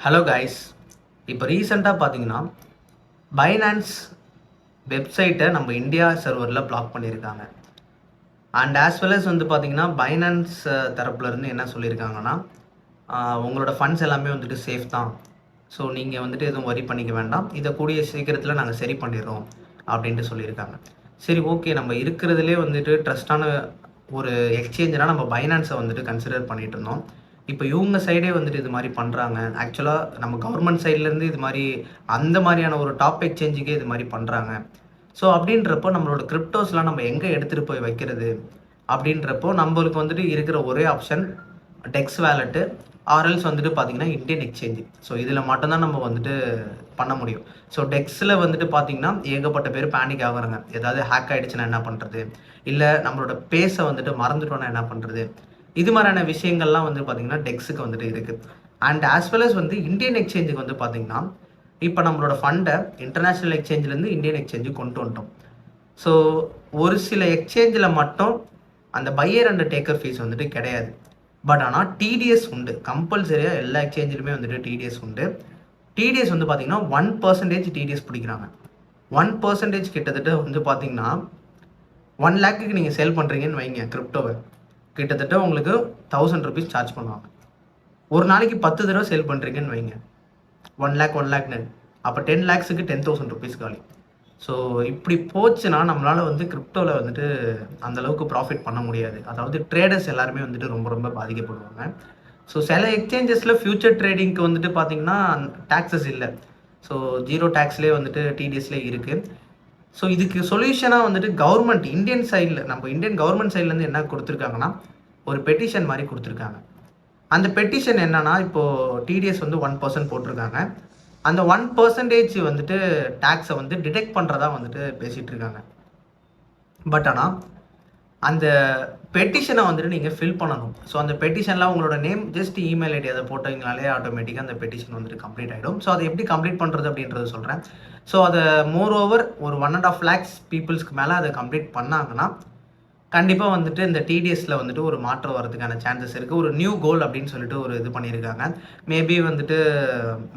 Hello guys. இப்போ ரீசெண்டாக பார்த்தீங்கன்னா பைனான்ஸ் வெப்சைட்டை நம்ம இந்தியா சர்வரில் பிளாக் பண்ணியிருக்காங்க. அண்ட் ஆஸ் வெல் அஸ் வந்து பார்த்தீங்கன்னா பைனான்ஸ் தரப்புலேருந்து என்ன சொல்லியிருக்காங்கன்னா, உங்களோட ஃபண்ட்ஸ் எல்லாமே வந்துட்டு சேஃப் தான். ஸோ நீங்கள் வந்துட்டு எதுவும் வரி பண்ணிக்க வேண்டாம். இதை கூடிய சீக்கிரத்தில் நாங்கள் சரி பண்ணிடுறோம் அப்படின்ட்டு சொல்லியிருக்காங்க. சரி, ஓகே. நம்ம இருக்கிறதுலே வந்துட்டு ட்ரஸ்டான ஒரு எக்ஸ்சேஞ்சுனா நம்ம பைனான்ஸை வந்துட்டு கன்சிடர் பண்ணிட்டு இருந்தோம். இப்போ இவங்க சைடே வந்துட்டு இது மாதிரி பண்ணுறாங்க. ஆக்சுவலாக நம்ம கவர்மெண்ட் சைட்லேருந்து இது மாதிரி அந்த மாதிரியான ஒரு டாப் எக்ஸ்சேஞ்சுக்கே இது மாதிரி பண்ணுறாங்க. ஸோ அப்படின்றப்போ நம்மளோட கிரிப்டோஸ்லாம் நம்ம எங்கே எடுத்துகிட்டு போய் வைக்கிறது அப்படின்றப்போ நம்மளுக்கு வந்துட்டு இருக்கிற ஒரே ஆப்ஷன் டெக்ஸ் வேலெட்டு ஆர்எல்ஸ் வந்துட்டு பார்த்தீங்கன்னா இந்தியன் எக்ஸ்சேஞ்சு. ஸோ இதில் மட்டும்தான் நம்ம வந்துட்டு பண்ண முடியும். ஸோ டெக்ஸில் வந்துட்டு பார்த்தீங்கன்னா ஏகப்பட்ட பேர் பேனிக் ஆகுறாங்க. ஏதாவது ஹேக் ஆகிடுச்சுன்னா என்ன பண்ணுறது, இல்லை நம்மளோட பேஸை வந்துட்டு மறந்துட்டோன்னா என்ன பண்ணுறது, இது மாதிரியான விஷயங்கள்லாம் வந்து பார்த்தீங்கன்னா டெக்ஸுக்கு வந்துட்டு இருக்குது. அண்ட் ஆஸ் வெல் அஸ் வந்து இந்தியன் எக்ஸ்சேஞ்சுக்கு வந்து பார்த்தீங்கன்னா இப்போ நம்மளோட ஃபண்டை இன்டர்நேஷ்னல் எக்ஸ்சேஞ்சிலேருந்து இந்தியன் எக்ஸ்சேஞ்சு கொண்டு வந்துட்டோம். ஸோ ஒரு சில எக்ஸ்சேஞ்சில் மட்டும் அந்த பையர் அண்ட் டேக்கர் ஃபீஸ் வந்துட்டு கிடையாது. பட் ஆனால் டிடிஎஸ் உண்டு. கம்பல்சரியாக எல்லா எக்ஸ்சேஞ்சிலுமே வந்துட்டு டிடிஎஸ் உண்டு. டிடிஎஸ் வந்து பார்த்தீங்கன்னா 1% டிடிஎஸ் பிடிக்கிறாங்க. 1% கிட்டத்தட்ட வந்து பார்த்தீங்கன்னா 1 லேக்குக்கு நீங்கள் சேல் பண்ணுறீங்கன்னு வைங்க கிரிப்டோவை, கிட்டத்தட்ட உங்களுக்கு 1000 ருபீஸ் சார்ஜ் பண்ணுவாங்க. ஒரு நாளைக்கு 10 தடவை சேல் பண்ணுறீங்கன்னு வைங்க, 1 லேக் 1 லேக்னு, அப்போ 10 லேக்ஸுக்கு 10,000 ருபீஸ் காலி. ஸோ இப்படி போச்சுன்னா நம்மளால் வந்து கிரிப்டோவில் வந்துட்டு அந்தளவுக்கு ப்ராஃபிட் பண்ண முடியாது. அதாவது ட்ரேடர்ஸ் எல்லாருமே வந்துட்டு ரொம்ப ரொம்ப பாதிக்கப்படுவாங்க. ஸோ சில எக்ஸ்சேஞ்சஸில் ஃபியூச்சர் ட்ரேடிங்க்கு வந்துட்டு பார்த்தீங்கன்னா டேக்ஸஸ் இல்லை. ஸோ 0 டேக்ஸ்லேயே வந்துட்டு டிடிஎஸ்லேயே இருக்குது. ஸோ இதுக்கு சொல்யூஷனாக வந்துட்டு கவர்மெண்ட் இந்தியன் சைடில் நம்ம இந்தியன் கவர்மெண்ட் சைட்லேருந்து என்ன கொடுத்துருக்காங்கன்னா ஒரு பெட்டிஷன் மாதிரி கொடுத்துருக்காங்க. அந்த பெட்டிஷன் என்னன்னா, இப்போது டிடிஎஸ் வந்து 1% போட்டிருக்காங்க. அந்த 1% வந்துட்டு டேக்ஸை வந்து டிடெக்ட் பண்ணுறதா வந்துட்டு பேசிகிட்டு இருக்காங்க. பட் ஆனால் அந்த பெட்டிஷனை வந்துட்டு நீங்கள் ஃபில் பண்ணணும். ஸோ அந்த பெட்டிஷனில் உங்களோட நேம் ஜஸ்ட் இமெயில் ஐடி அதை போட்டிங்கனாலே ஆட்டோமேட்டிக்காக அந்த பெட்டிஷன் வந்துட்டு கம்ப்ளீட் ஆகிடும். ஸோ அதை எப்படி கம்ப்ளீட் பண்ணுறது அப்படின்றத சொல்கிறேன். ஸோ அதை மோர் ஓவர் ஒரு 1.5 lakhs பீப்புள்ஸ்க்கு மேலே அதை கம்ப்ளீட் பண்ணாங்கன்னா கண்டிப்பாக வந்துட்டு இந்த டிடிஎஸில் வந்துட்டு ஒரு மாற்றம் வரதுக்கான சான்சஸ் இருக்குது. ஒரு நியூ கோல் அப்படின்னு சொல்லிட்டு ஒரு இது பண்ணியிருக்காங்க. மேபி வந்துட்டு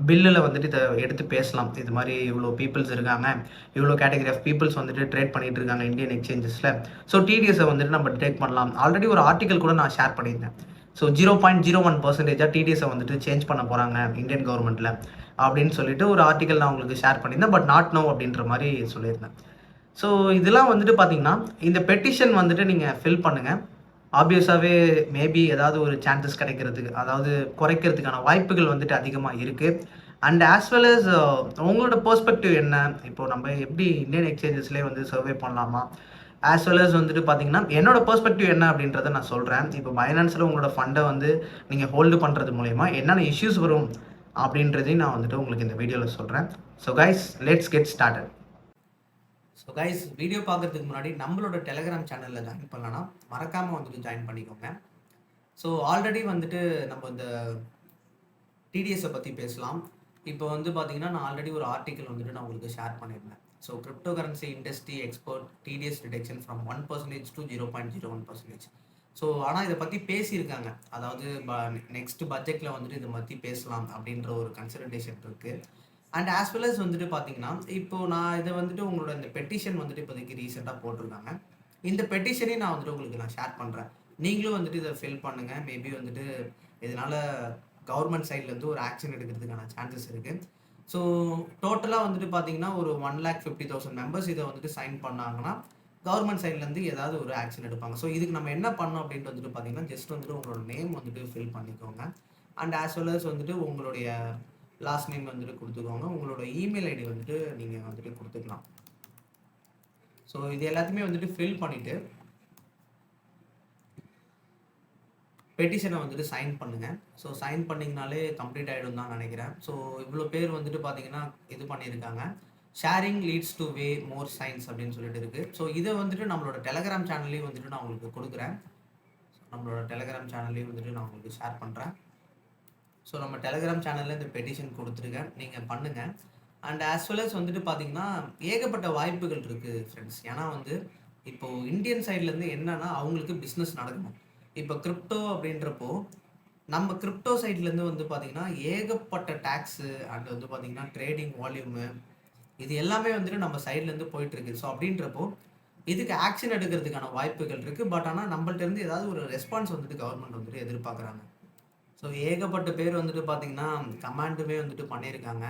பில்லில் வந்துட்டு இதை எடுத்து பேசலாம். இது மாதிரி இவ்வளோ பீப்புள்ஸ் இருக்காங்க, இவ்வளோ கேட்டகரி ஆஃப் பீப்புள்ஸ் வந்துட்டு ட்ரேட் பண்ணிட்டு இருக்காங்க இந்தியன் எக்ஸ்சேஞ்சஸில். ஸோ டிடிஎஸை வந்துட்டு நம்ம டிடெக்ட் பண்ணலாம். ஆல்ரெடி ஒரு ஆர்டிக்கல் கூட நான் ஷேர் பண்ணியிருந்தேன். ஸோ 0.01% டிடிஎஸை வந்துட்டு சேஞ்ச் பண்ண போகிறாங்க இந்தியன் கவர்மெண்ட்டில் அப்படின்னு சொல்லிட்டு ஒரு ஆர்டிக்கல் நான் உங்களுக்கு ஷேர் பண்ணியிருந்தேன். பட் நாட் நோ அப்படின்ற மாதிரி சொல்லியிருந்தேன். ஸோ இதெல்லாம் வந்துட்டு பார்த்தீங்கன்னா இந்த பெட்டிஷன் வந்துட்டு நீங்கள் ஃபில் பண்ணுங்கள். ஆப்வியஸாகவே மேபி ஏதாவது ஒரு சான்சஸ் கிடைக்கிறதுக்கு, அதாவது குறைக்கிறதுக்கான வாய்ப்புகள் வந்துட்டு அதிகமாக இருக்குது. அண்ட் ஆஸ் வெல் அஸ் உங்களோட பெர்ஸ்பெக்டிவ் என்ன, இப்போது நம்ம எப்படி இந்தியன் எக்ஸ்சேஞ்சஸ்லேயே வந்து சர்வே பண்ணலாமா, ஆஸ் வெல் அஸ் வந்துட்டு பார்த்தீங்கன்னா என்னோட பெர்ஸ்பெக்டிவ் என்ன அப்படின்றத நான் சொல்கிறேன். இப்போ பைனான்ஸில் உங்களோட ஃபண்டை வந்து நீங்கள் ஹோல்டு பண்ணுறது மூலயமா என்னென்ன இஷ்யூஸ் வரும் அப்படின்றதையும் நான் வந்துட்டு உங்களுக்கு இந்த வீடியோவில் சொல்கிறேன். So guys, let's get started. So guys, video பார்க்குறதுக்கு முன்னாடி நம்மளோட டெலகிராம் சேனலில் ஜாயின் பண்ணலன்னா மறக்காமல் வந்துட்டு ஜாயின் பண்ணிக்கோங்க. ஸோ ஆல்ரெடி வந்துட்டு நம்ம இந்த டிடிஎஸை பற்றி பேசலாம். இப்போ வந்து பார்த்தீங்கன்னா நான் ஆல்ரெடி ஒரு ஆர்டிக்கல் வந்துட்டு நான் உங்களுக்கு ஷேர் பண்ணியிருந்தேன். So crypto currency industry export TDS detection from 1% to 0.01%. So ஆனால் இதை பற்றி பேசியிருக்காங்க. அதாவது நெக்ஸ்ட் பட்ஜெட்டில் வந்துட்டு இதை பற்றி பேசலாம் அப்படின்ற ஒரு கன்சிடரேஷன் இருக்குது. அண்ட் ஆஸ் வெல் அஸ் வந்துட்டு பார்த்தீங்கன்னா இப்போது நான் இதை வந்துட்டு உங்களோட இந்த பெட்டிஷன் வந்துட்டு இப்போதைக்கு ரீசெண்டாக போட்டிருக்காங்க. இந்த பெட்டிஷனே நான் வந்துட்டு உங்களுக்கு நான் ஷேர் பண்ணுறேன். நீங்களும் வந்துட்டு இதை ஃபில் பண்ணுங்கள். மேபி வந்துட்டு இதனால் கவர்மெண்ட் சைட்லேருந்து ஒரு ஆக்ஷன் எடுக்கிறதுக்கான சான்சஸ் இருக்குது. ஸோ டோட்டலாக வந்துட்டு பார்த்தீங்கன்னா ஒரு 1,50,000 மெம்பர்ஸ் இதை வந்துட்டு சைன் பண்ணாங்கன்னா கவர்மெண்ட் சைட்லேருந்து ஏதாவது ஒரு ஆக்ஷன் எடுப்பாங்க. ஸோ இதுக்கு நம்ம என்ன பண்ணோம் அப்படின்ட்டு வந்துட்டு பார்த்தீங்கன்னா ஜஸ்ட் வந்துட்டு உங்களோட நேம் வந்துட்டு ஃபில் பண்ணிக்கோங்க. அண்ட் ஆஸ் வெல் அஸ் வந்துட்டு உங்களுடைய லாஸ்ட் நேம் வந்துட்டு கொடுத்துக்கோங்க. உங்களோட இமெயில் ஐடி வந்துட்டு நீங்கள் வந்துட்டு கொடுத்துக்கலாம். ஸோ இது எல்லாத்தையுமே வந்துட்டு ஃபில் பண்ணிவிட்டு பெட்டிஷனை வந்துட்டு சைன் பண்ணுங்கள். ஸோ சைன் பண்ணிங்கனாலே கம்ப்ளீட் ஆகிடும் தான் நினைக்கிறேன். ஸோ இவ்வளோ பேர் வந்துட்டு பார்த்தீங்கன்னா இது பண்ணியிருக்காங்க. Sharing leads to way more signs அப்படின்னு சொல்லிட்டு இருக்குது. ஸோ இதை வந்துட்டு நம்மளோட டெலகிராம் சேனல்லையும் வந்துட்டு நான் உங்களுக்கு கொடுக்குறேன். நம்மளோட டெலகிராம் சேனல்லையும் வந்துட்டு நான் உங்களுக்கு ஷேர் பண்ணுறேன். ஸோ நம்ம டெலகிராம் சேனலில் இந்த பெட்டிஷன் கொடுத்துருக்கேன், நீங்கள் பண்ணுங்கள். அண்ட் ஆஸ் வெல் அஸ் வந்துட்டு பார்த்தீங்கன்னா ஏகப்பட்ட வாய்ப்புகள் இருக்குது ஃப்ரெண்ட்ஸ். ஏன்னா வந்து இப்போது இந்தியன் சைட்லேருந்து என்னென்னா அவங்களுக்கு பிஸ்னஸ் நடக்கணும். இப்போ கிரிப்டோ அப்படின்றப்போ நம்ம கிரிப்டோ சைட்லேருந்து வந்து பார்த்தீங்கன்னா ஏகப்பட்ட டேக்ஸு அண்ட் வந்து பார்த்தீங்கன்னா ட்ரேடிங் வால்யூமு இது எல்லாமே வந்துட்டு நம்ம சைட்லேருந்து போயிட்டுருக்கு. ஸோ அப்படின்றப்போ இதுக்கு ஆக்ஷன் எடுக்கிறதுக்கான வாய்ப்புகள் இருக்குது. பட் ஆனால் நம்மள்ட்ட இருந்து ஏதாவது ஒரு ரெஸ்பான்ஸ் வந்துட்டு கவர்மெண்ட் வந்துட்டு எதிர்பார்க்குறாங்க. ஸோ ஏகப்பட்ட பேர் வந்துட்டு பார்த்தீங்கன்னா கமாண்டுமே வந்துட்டு பண்ணியிருக்காங்க.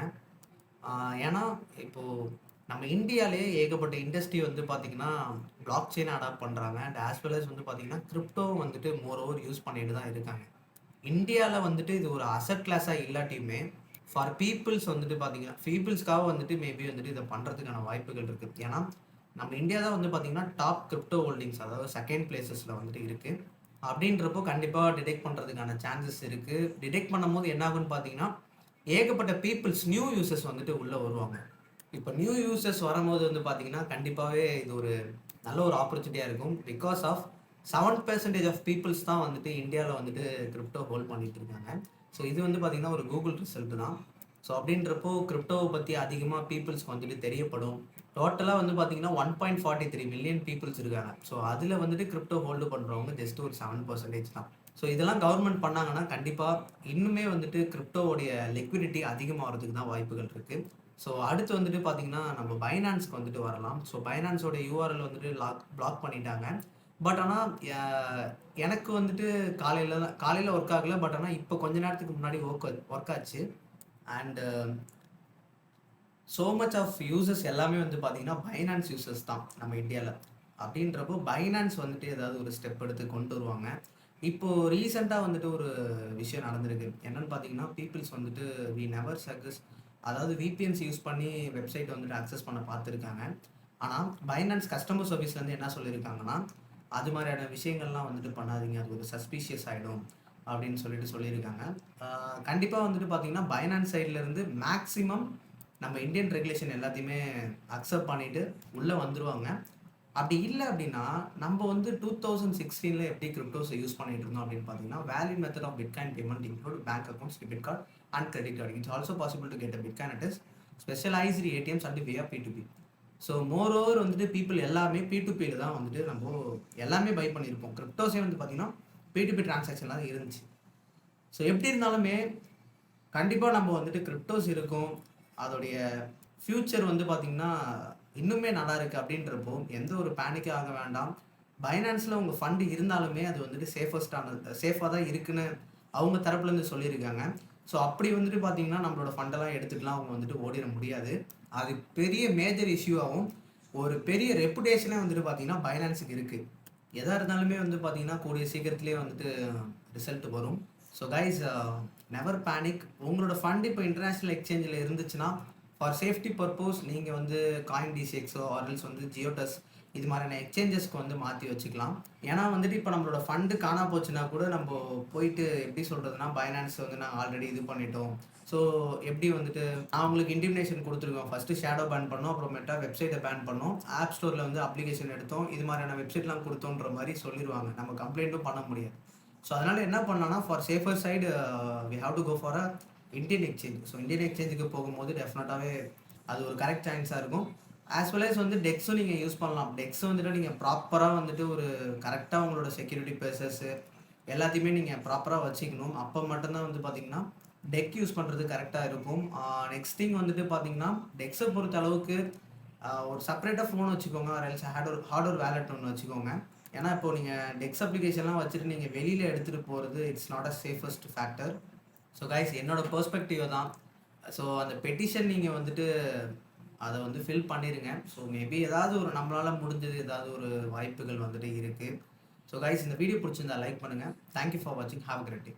ஏன்னா இப்போது நம்ம இந்தியாவிலேயே ஏகப்பட்ட இண்டஸ்ட்ரி வந்து பார்த்தீங்கன்னா பிளாக் செயின் அடாப்ட் பண்ணுறாங்க. அண்ட் ஆஸ் வெல் அஸ் வந்து பார்த்தீங்கன்னா கிரிப்டோ வந்துட்டு மோர் ஓவர் யூஸ் பண்ணிட்டு தான் இருக்காங்க. இந்தியாவில் வந்துட்டு இது ஒரு அசட் கிளாஸாக இல்லாட்டியுமே ஃபார் பீப்புள்ஸ் வந்துட்டு பார்த்தீங்கன்னா பீப்புள்ஸ்க்காக வந்துட்டு மேபி வந்துட்டு இதை பண்ணுறதுக்கான வாய்ப்புகள் இருக்குது. ஏன்னா நம்ம இந்தியா தான் வந்து பார்த்தீங்கன்னா டாப் கிரிப்டோ ஹோல்டிங்ஸ், அதாவது செகண்ட் பிளேசஸில் வந்துட்டு இருக்குது. அப்படின்றப்போ கண்டிப்பாக டிடெக்ட் பண்ணுறதுக்கான சான்சஸ் இருக்குது. டிடெக்ட் பண்ணும்போது என்ன ஆகுன்னு பார்த்தீங்கன்னா ஏகப்பட்ட பீப்புள்ஸ் நியூ யூசர்ஸ் வந்துட்டு உள்ளே வருவாங்க. இப்போ நியூ யூசர்ஸ் வரும்போது வந்து பார்த்தீங்கன்னா கண்டிப்பாகவே இது ஒரு நல்ல ஒரு ஆப்பர்ச்சுனிட்டியாக இருக்கும். பிகாஸ் ஆஃப் 7% ஆஃப் பீப்புள்ஸ் தான் வந்துட்டு இந்தியாவில் வந்துட்டு கிரிப்டோ ஹோல்ட் பண்ணிட்டு இருக்காங்க. ஸோ இது வந்து பார்த்தீங்கன்னா ஒரு கூகுள் ரிசல்ட் தான். ஸோ அப்படின்றப்போ கிரிப்டோவை பற்றி அதிகமாக பீப்புள்ஸ்க்கு வந்துட்டு தெரியப்படும். டோட்டலாக வந்து பார்த்தீங்கன்னா 1.43 மில்லியன் பீப்புள்ஸ் இருக்காங்க. ஸோ அதில் வந்துட்டு கிரிப்டோ ஹோல்டு பண்ணுறவங்க ஜஸ்ட் ஒரு 7% தான். ஸோ இதெல்லாம் கவர்மெண்ட் பண்ணாங்கன்னா கண்டிப்பாக இன்னுமே வந்துட்டு கிரிப்டோவுடைய லிக்விடிட்டி அதிகமாகிறதுக்கு தான் வாய்ப்புகள் இருக்குது. ஸோ அடுத்து வந்துட்டு பார்த்தீங்கன்னா நம்ம பைனான்ஸ்க்கு வந்துட்டு வரலாம். ஸோ பைனான்ஸோட யூஆர்எல் வந்துட்டு பிளாக் பண்ணிட்டாங்க. பட் ஆனால் எனக்கு வந்துட்டு காலையில் ஒர்க் ஆகலை. பட் ஆனால் இப்போ கொஞ்ச நேரத்துக்கு முன்னாடி ஒர்க் ஆச்சு. And so much of users எல்லாமே வந்து பார்த்தீங்கன்னா பைனான்ஸ் யூசர்ஸ் தான் நம்ம இந்தியாவில். அப்படின்றப்போ பைனான்ஸ் வந்துட்டு ஏதாவது ஒரு ஸ்டெப் எடுத்து கொண்டு வருவாங்க. இப்போது ரீசெண்டாக வந்துட்டு ஒரு விஷயம் நடந்திருக்கு. என்னென்னு பார்த்தீங்கன்னா பீப்புள்ஸ் வந்துட்டு வி நெவர் சஜஸ், அதாவது விபிஎன்ஸ் யூஸ் பண்ணி வெப்சைட் வந்துட்டு அக்சஸ் பண்ண பார்த்துருக்காங்க. ஆனால் பைனான்ஸ் கஸ்டமர் சர்வீஸ்லேருந்து என்ன சொல்லியிருக்காங்கன்னா அது மாதிரியான விஷயங்கள்லாம் வந்துட்டு பண்ணாதீங்க, அது ஒரு சஸ்பீஷியஸ் ஆகிடும் அப்படின்னு சொல்லியிருக்காங்க. கண்டிப்பாக வந்துட்டு பார்த்தீங்கன்னா பைனான்ஸ் சைட்லேருந்து மேக்ஸிமம் நம்ம இந்தியன் ரெகுலேஷன் எல்லாத்தையுமே அக்செப்ட் பண்ணிவிட்டு உள்ளே வந்துடுவாங்க. அப்படி இல்லை அப்படின்னா நம்ம வந்து 2016 எப்படி கிரிப்டோஸை யூஸ் பண்ணிட்டு இருந்தோம் அப்படின்னு பார்த்தீங்கன்னா valid method of bitcoin payment include bank accounts, debit card and credit card. It's also possible to get a bitcoin at is specialized ATMs and way of P2P. So moreover வந்துட்டு people எல்லாமே P2Pயில் தான் வந்துட்டு நம்ம எல்லாமே by பண்ணியிருப்போம். கிரிப்டோஸே வந்து பார்த்தீங்கன்னா P2P டிரான்சாக்ஷன்லாம் தான் இருந்துச்சு. ஸோ எப்படி இருந்தாலுமே கண்டிப்பாக நம்ம வந்துட்டு கிரிப்டோஸ் இருக்கும், அதோடைய ஃப்யூச்சர் வந்து பார்த்திங்கன்னா இன்னுமே நல்லா இருக்குது. அப்படின்றப்போ எந்த ஒரு பேனிக்கே ஆக வேண்டாம். பைனான்ஸில் உங்கள் ஃபண்டு இருந்தாலுமே அது வந்துட்டு சேஃபாக தான் இருக்குன்னு அவங்க தரப்புலேருந்து சொல்லியிருக்காங்க. ஸோ அப்படி வந்துட்டு பார்த்தீங்கன்னா நம்மளோட ஃபண்டெல்லாம் எடுத்துக்கலாம் அவங்க வந்துட்டு ஓடிட முடியாது. அது பெரிய மேஜர் இஷ்யூவாகவும் ஒரு பெரிய ரெப்புடேஷனே வந்துட்டு பார்த்தீங்கன்னா பைனான்ஸுக்கு இருக்குது. எதாக இருந்தாலுமே வந்து பார்த்தீங்கன்னா கூடிய சீக்கிரத்துலேயே வந்துட்டு ரிசல்ட் வரும். So guys, never panic. உங்களோட ஃபண்ட் இப்போ இன்டர்நேஷ்னல் எக்ஸ்சேஞ்சில் இருந்துச்சுன்னா ஃபார் சேஃப்டி பர்பஸ் நீங்கள் வந்து காயின் டிசிஎக்ஸோ ஆர்எல்ஸ் வந்து ஜியோடஸ் இது மாதிரியான எக்ஸ்சேஞ்சஸ்க்கு வந்து மாற்றி வச்சுக்கலாம். ஏன்னா வந்துட்டு இப்போ நம்மளோட ஃபண்டு காணா போச்சுன்னா கூட நம்ம போயிட்டு எப்படி சொல்கிறதுனா பைனான்ஸ் வந்து நாங்கள் ஆல்ரெடி இது பண்ணிட்டோம். ஸோ எப்படி வந்துட்டு நான் உங்களுக்கு இன்டிமினேஷன் கொடுத்துருக்கோம். ஃபஸ்ட்டு ஷேடோ பேன் பண்ணோம், அப்புறமேட்டா வெப்சைட்டை பேன் பண்ணோம், ஆப் ஸ்டோரில் வந்து அப்ளிகேஷன் எடுத்தோம், இது மாதிரியான வெப்சைட்லாம் கொடுத்தோன்ற மாதிரி சொல்லிடுவாங்க. நம்ம கம்ப்ளைண்ட்டும் பண்ண முடியாது. ஸோ அதனால் என்ன பண்ணலாம்னா for safer side we have to go for a Indian exchange. So Indian எக்ஸ்சேஞ்சுக்கு போகும்போது டெஃபினட்டாகவே அது ஒரு கரெக்ட் சான்ஸாக இருக்கும். ஆஸ் வெல் அஸ் வந்து டெக்ஸும் நீங்கள் யூஸ் பண்ணலாம். டெக்ஸ் வந்துட்டு நீங்கள் ப்ராப்பராக வந்துட்டு ஒரு கரெக்டாக உங்களோட செக்யூரிட்டி பேசஸ்ஸு எல்லாத்தையுமே நீங்கள் ப்ராப்பராக வச்சுக்கணும். அப்போ மட்டும்தான் வந்து பார்த்தீங்கன்னா டெக் யூஸ் பண்ணுறது கரெக்டாக இருக்கும். நெக்ஸ்ட் திங் வந்துட்டு பார்த்தீங்கன்னா டெக்ஸை பொறுத்த அளவுக்கு ஒரு செப்பரேட்டாக ஃபோன் வச்சுக்கோங்க, எல்ஸ் ஹார்ட்வேர் வேலெட் ஒன்று வச்சுக்கோங்க. ஏன்னா இப்போது நீங்கள் டெக்ஸ் அப்ளிகேஷன்லாம் வச்சுட்டு நீங்கள் வெளியில் எடுத்துகிட்டு போகிறது it's not a safest factor. So guys, என்னோடய பெர்ஸ்பெக்டிவ் தான். ஸோ அந்த பெட்டிஷன் நீங்கள் வந்துட்டு அதை வந்து ஃபில் பண்ணிடுங்க. ஸோ மேபி ஏதாவது ஒரு நம்மளால் முடிஞ்சது ஏதாவது ஒரு வாய்ப்புகள் வந்துட்டு இருக்குது. ஸோ கைஸ், இந்த வீடியோ பிடிச்சிருந்தா லைக் பண்ணுங்கள். தேங்க்யூ ஃபார் வாட்சிங். Have a great day.